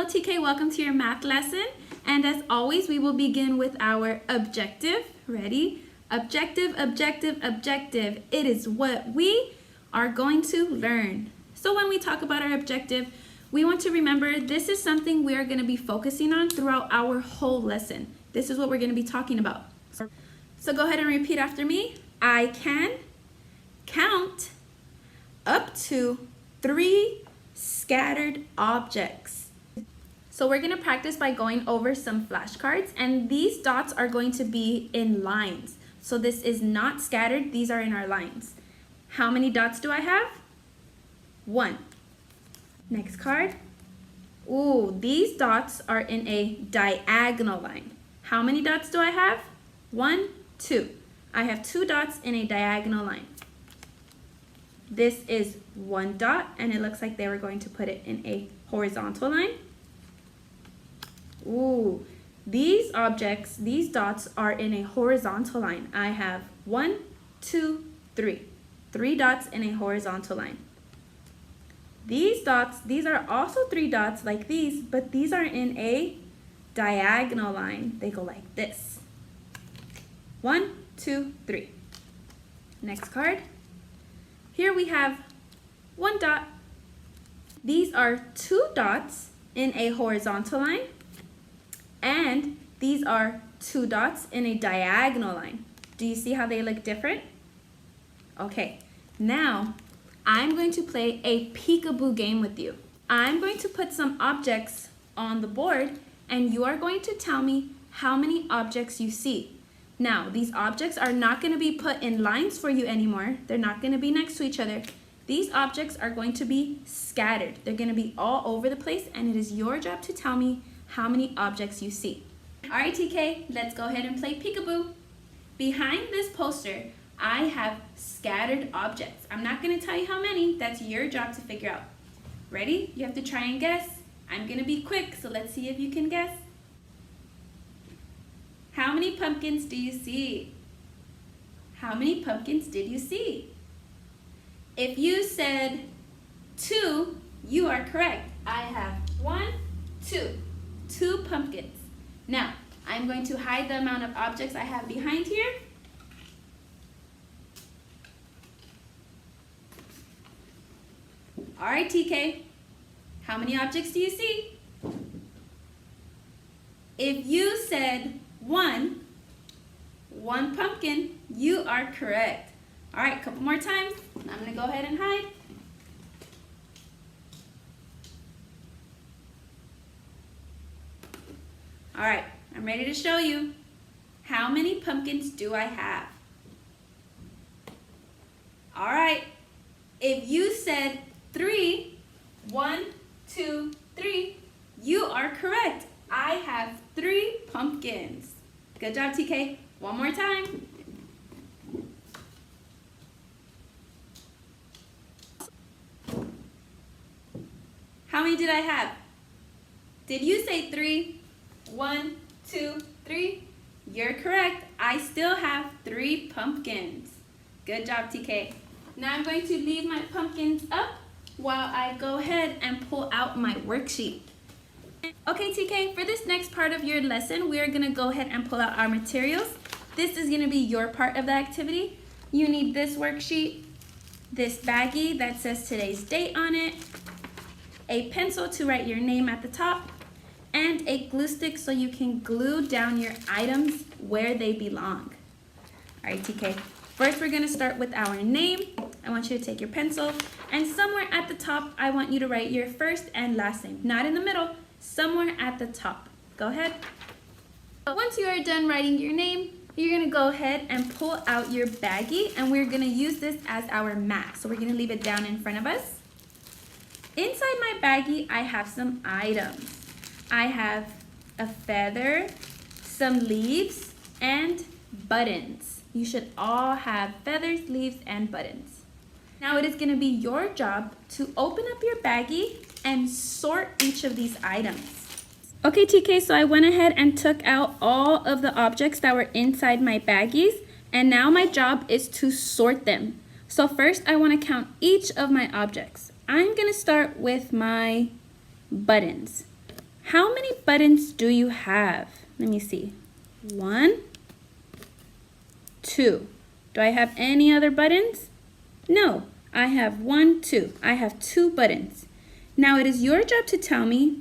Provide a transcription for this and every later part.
TK, welcome to your math lesson. And as always, we will begin with our objective. Ready? Objective, objective, objective. It is what we are going to learn. So when we talk about our objective, we want to remember this is something we are going to be focusing on throughout our whole lesson. This is what we're going to be talking about. So go ahead and repeat after me. I can count up to 3 scattered objects. So we're going to practice by going over some flashcards, and these dots are going to be in lines. So this is not scattered, these are in our lines. How many dots do I have? 1. Next card. Ooh, these dots are in a diagonal line. How many dots do I have? 1, 2. I have 2 dots in a diagonal line. This is 1 dot, and it looks like they were going to put it in a horizontal line. Ooh, these objects, these dots are in a horizontal line. I have 1, 2, 3. 3 dots in a horizontal line. These dots, these are also 3 dots like these, but these are in a diagonal line. They go like this. 1, 2, 3. Next card. Here we have 1 dot. These are 2 dots in a horizontal line, and these are 2 dots in a diagonal line. Do you see how they look different? Okay, now I'm going to play a peekaboo game with you. I'm going to put some objects on the board, and you are going to tell me how many objects you see. Now, these objects are not going to be put in lines for you anymore. They're not going to be next to each other. These objects are going to be scattered. They're going to be all over the place, and it is your job to tell me how many objects you see. All right, TK, let's go ahead and play peekaboo. Behind this poster, I have scattered objects. I'm not going to tell you how many. That's your job to figure out. Ready? You have to try and guess. I'm going to be quick, so let's see if you can guess. How many pumpkins do you see? How many pumpkins did you see? If you said 2, you are correct. I have 1, 2. 2 pumpkins. Now, I'm going to hide the amount of objects I have behind here. All right, TK, how many objects do you see? If you said 1 pumpkin, you are correct. All right, a couple more times. I'm going to go ahead and hide. All right, I'm ready to show you. How many pumpkins do I have? All right, if you said 3, 1, 2, 3, you are correct. I have 3 pumpkins. Good job, TK. One more time. How many did I have? Did you say 3? 1, 2, 3? You're correct. I still have 3 pumpkins. Good job, TK. Now I'm going to leave my pumpkins up while I go ahead and pull out my worksheet. Okay, TK, for this next part of your lesson, we are going to go ahead and pull out our materials. This is going to be your part of the activity. You need this worksheet, this baggie that says today's date on it, a pencil to write your name at the top, and a glue stick so you can glue down your items where they belong. All right, TK. First, we're going to start with our name. I want you to take your pencil, and somewhere at the top, I want you to write your first and last name. Not in the middle, somewhere at the top. Go ahead. Once you are done writing your name, you're going to go ahead and pull out your baggie, and we're going to use this as our mat. So we're going to leave it down in front of us. Inside my baggie, I have some items. I have a feather, some leaves, and buttons. You should all have feathers, leaves, and buttons. Now it is going to be your job to open up your baggie and sort each of these items. Okay, TK, so I went ahead and took out all of the objects that were inside my baggies, and now my job is to sort them. So first, I want to count each of my objects. I'm going to start with my buttons. How many buttons do you have? Let me see. 1, 2. Do I have any other buttons? No, I have 1, 2. I have 2 buttons. Now it is your job to tell me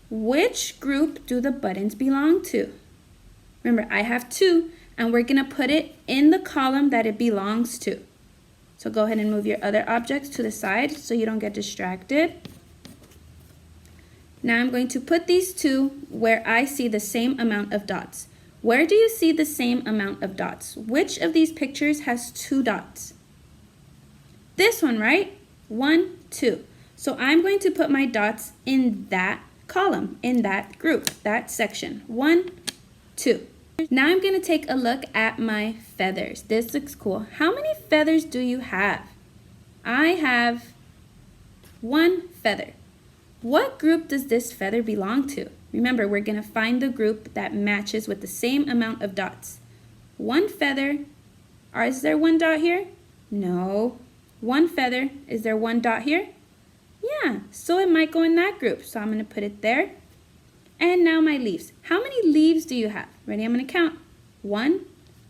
which group do the buttons belong to. Remember, I have 2, and we're going to put it in the column that it belongs to. So go ahead and move your other objects to the side so you don't get distracted. Now I'm going to put these 2 where I see the same amount of dots. Where do you see the same amount of dots? Which of these pictures has 2 dots? This one, right? 1, 2. So I'm going to put my dots in that column, in that group, that section. 1, 2. Now I'm going to take a look at my feathers. This looks cool. How many feathers do you have? I have 1 feather. What group does this feather belong to? Remember, we're going to find the group that matches with the same amount of dots. 1 feather. Is there 1 dot here? No. 1 feather. Is there 1 dot here? Yeah, so it might go in that group. So I'm going to put it there. And now my leaves. How many leaves do you have? Ready? I'm going to count. 1,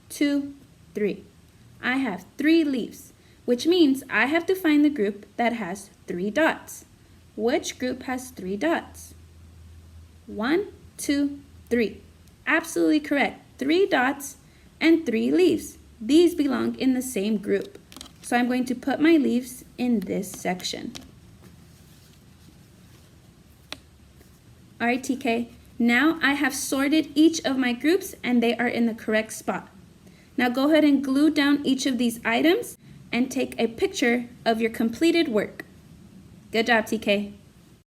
2, 3. I have 3 leaves, which means I have to find the group that has 3 dots. Which group has 3 dots? 1, 2, 3. Absolutely correct. 3 dots and 3 leaves. These belong in the same group. So I'm going to put my leaves in this section. All right, TK. Now I have sorted each of my groups and they are in the correct spot. Now go ahead and glue down each of these items and take a picture of your completed work. Good job, TK.